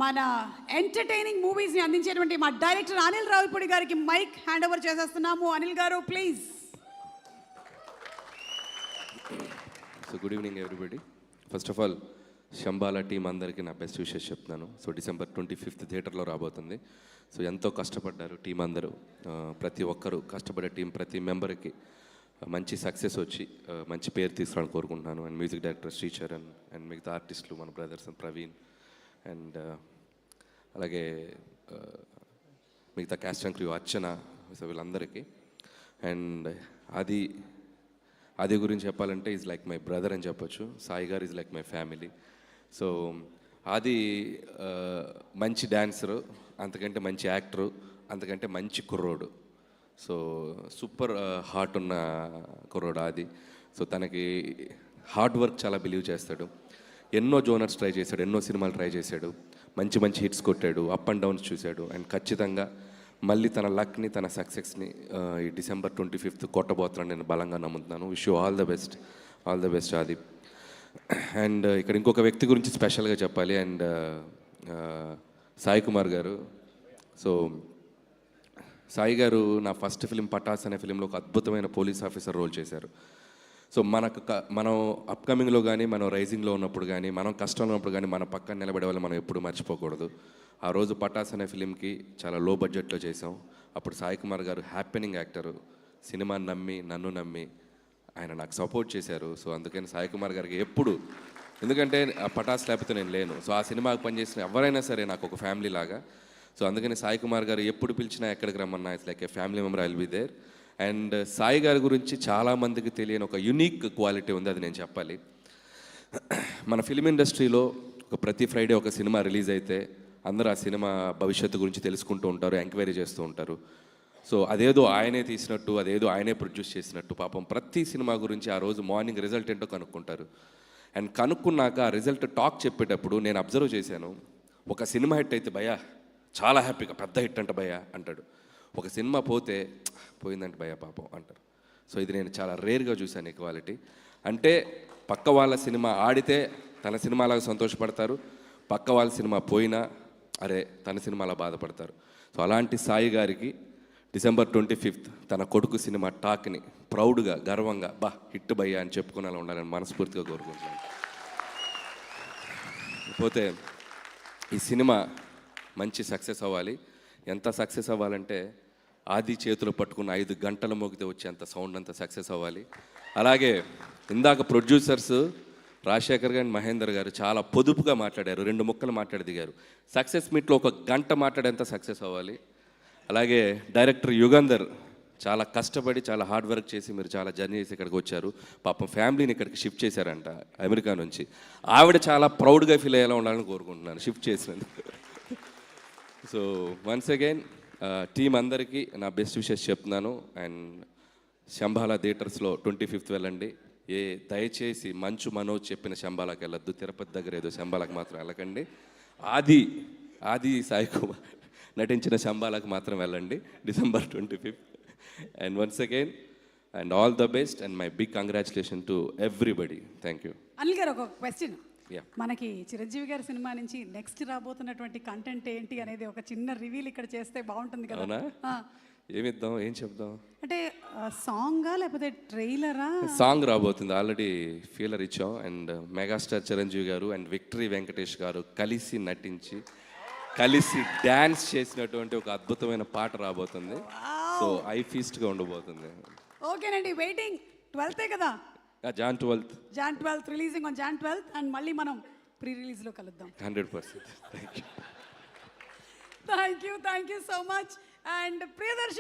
మన ఎంటర్టైనింగ్ మూవీస్ని అందించేటువంటి మా డైరెక్టర్ అనిల్ రావిపూడి గారికి మైక్ హ్యాండ్ ఓవర్ చేసేస్తున్నాము. అనిల్ గారు please. So good evening everybody. First of all Shambhala team అందరికీ నా బెస్ట్ విషెస్ చెప్తున్నాను. సో December 25th థియేటర్లో రాబోతుంది. సో ఎంతో కష్టపడ్డారు టీం అందరూ, ప్రతి ఒక్కరూ కష్టపడే టీం ప్రతి మెంబర్కి మంచి సక్సెస్ వచ్చి మంచి పేరు తీసుకురావాలని కోరుకుంటున్నాను. And music director Sricharan and మిగతా ఆర్టిస్టులు మన బ్రదర్స్ అండ్ ప్రవీణ్ అండ్ అలాగే మిగతా caste and crew Archana, so వీళ్ళందరికీ. అండ్ అది గురించి చెప్పాలంటే ఈజ్ లైక్ మై బ్రదర్ అని చెప్పొచ్చు. సాయి గారు is like my family. So అది మంచి డ్యాన్సరు, అంతకంటే మంచి యాక్టరు, అంతకంటే మంచి కుర్రోడు. సో సూపర్ హార్ట్ ఉన్న కుర్రోడు అది. సో తనకి హార్డ్ వర్క్ చాలా బిలీవ్ చేస్తాడు. ఎన్నో జోనర్స్ ట్రై చేశాడు, ఎన్నో సినిమాలు ట్రై చేశాడు, మంచి మంచి హిట్స్ కొట్టాడు, అప్ అండ్ డౌన్స్ చూశాడు. అండ్ ఖచ్చితంగా మళ్ళీ తన లక్ని, తన సక్సెస్ని ఈ December 25th కొట్టబోతున్నాను నేను బలంగా నమ్ముతున్నాను. Wish you all the best ఆది. అండ్ ఇక్కడ ఇంకొక వ్యక్తి గురించి స్పెషల్గా చెప్పాలి. అండ్ సాయి కుమార్ గారు. సో సాయి గారు నా ఫస్ట్ ఫిలిం పటాస్ అనే ఫిలింలో ఒక అద్భుతమైన పోలీస్ ఆఫీసర్ రోల్ చేశారు. సో మనం అప్కమింగ్లో కానీ, మనం రైజింగ్లో ఉన్నప్పుడు కానీ, మనం కష్టంలో ఉన్నప్పుడు కానీ మన పక్కన నిలబడే వాళ్ళు మనం ఎప్పుడు మర్చిపోకూడదు. ఆ రోజు పటాస్ అనే ఫిలింకి చాలా లో బడ్జెట్లో చేసాం. అప్పుడు సాయి కుమార్ గారు హ్యాపెనింగ్ యాక్టరు, సినిమాని నమ్మి, నన్ను నమ్మి ఆయన నాకు సపోర్ట్ చేశారు. సో అందుకని సాయి కుమార్ గారికి ఎప్పుడు, ఎందుకంటే ఆ పటాస్ లేకపోతే నేను లేను. సో ఆ సినిమాకి పనిచేసిన ఎవరైనా సరే నాకు ఒక ఫ్యామిలీ లాగా. సో అందుకని సాయి కుమార్ గారు ఎప్పుడు పిలిచినా ఎక్కడికి రమ్మన్నా it's like a family member, I will be there. And Sai గారి గురించి చాలామందికి తెలియని ఒక యునిక్ క్వాలిటీ ఉంది, అది నేను చెప్పాలి. మన ఫిలిం ఇండస్ట్రీలో ప్రతి ఫ్రైడే ఒక సినిమా రిలీజ్ అయితే అందరూ ఆ సినిమా భవిష్యత్తు గురించి తెలుసుకుంటూ ఉంటారు, ఎంక్వైరీ చేస్తూ ఉంటారు. సో అదేదో ఆయనే తీసినట్టు, అదేదో ఆయనే ప్రొడ్యూస్ చేసినట్టు పాపం ప్రతి సినిమా గురించి ఆ రోజు మార్నింగ్ రిజల్ట్ ఏంటో కనుక్కుంటారు. అండ్ కనుక్కున్నాక ఆ రిజల్ట్ టాక్ చెప్పేటప్పుడు నేను అబ్జర్వ్ చేశాను. ఒక సినిమా హిట్ అయితే భయ్యా చాలా హ్యాపీగా పెద్ద హిట్ అంట భయ్యా అంటాడు. ఒక సినిమా పోతే పోయిందంటే భయ్యా పాపం అంటారు. సో ఇది నేను చాలా రేర్గా చూశాను ఈ క్వాలిటీ. అంటే పక్క వాళ్ళ సినిమా ఆడితే తన సినిమాలాగా సంతోషపడతారు, పక్క వాళ్ళ సినిమా పోయినా అరే తన సినిమాలా బాధపడతారు. సో అలాంటి సాయి గారికి December 25th తన కొడుకు సినిమా టాక్ని ప్రౌడ్గా, గర్వంగా హిట్ భయ్యా అని చెప్పుకునేలా ఉండాలని మనస్ఫూర్తిగా కోరుకుంటున్నాను. పోతే ఈ సినిమా మంచి సక్సెస్ అవ్వాలి. ఎంత సక్సెస్ అవ్వాలంటే ఆది చేతులు పట్టుకున్న 5 గంటల మోగితే వచ్చేంత సౌండ్ అంత సక్సెస్ అవ్వాలి. అలాగే ఇందాక ప్రొడ్యూసర్స్ రాజశేఖర్ గారు, మహేందర్ గారు చాలా పొదుపుగా మాట్లాడారు, 2 ముక్కలు మాట్లాడి దిగారు. సక్సెస్ మీట్లో 1 గంట మాట్లాడేంత సక్సెస్ అవ్వాలి. అలాగే డైరెక్టర్ యుగంధర్ చాలా కష్టపడి, చాలా హార్డ్ వర్క్ చేసి మీరు చాలా జర్నీ చేసి ఇక్కడికి వచ్చారు. పాపం ఫ్యామిలీని ఇక్కడికి షిఫ్ట్ చేశారంట అమెరికా నుంచి. ఆవిడ చాలా ప్రౌడ్గా ఫీల్ అయ్యేలా ఉండాలని కోరుకుంటున్నాను షిఫ్ట్ చేసినందుకు. సో వన్స్ అగైన్ టీం అందరికీ నా బెస్ట్ విషెస్ చెప్తున్నాను. అండ్ శంబాలా థియేటర్స్లో 25th వెళ్ళండి. దయచేసి మంచు మనోజ్ చెప్పిన శంబాలాకి వెళ్ళొద్దు, తిరుపతి దగ్గర ఏదో శంబాలాకి మాత్రం వెళ్ళకండి. ఆది సాయి కుమార్ నటించిన శంబాలాకి మాత్రం వెళ్ళండి December 25th. And once again and all the best and my big congratulation to everybody. Thank you. Anil గారు, ఒక క్వశ్చన్. మనకి చిరంజీవి గారి సినిమా నుంచి నెక్స్ట్ రాబోతున్నటువంటి కంటెంట్ ఏంటి అనేది ఒక చిన్న రివీల్ ఇక్కడ చేస్తే బాగుంటుంది కదా? ఏమిద్దాం, ఏం చెప్దాం అంటే సాంగా లేకపోతే ట్రైలరా? సాంగ్ రాబోతుంది, ఆల్రెడీ ఫీలర్ ఇచ్చాం. అండ్ మెగాస్టార్ చిరంజీవి గారు అండ్ విక్టరీ వెంకటేష్ గారు కలిసి నటించి, కలిసి డ్యాన్స్ చేసినటువంటి ఒక అద్భుతమైన పాట రాబోతుంది. సో ఐ ఫీస్ట్గా ఉండబోతుంది. ఓకేనండి, వెయిటింగ్. 12th కదా? Jan 12th releasing on Jan 12th. And మళ్ళీ మనం ప్రీ రిలీజ్లో కలుద్దాం. 100%. Thank you so much. And Priyadarshi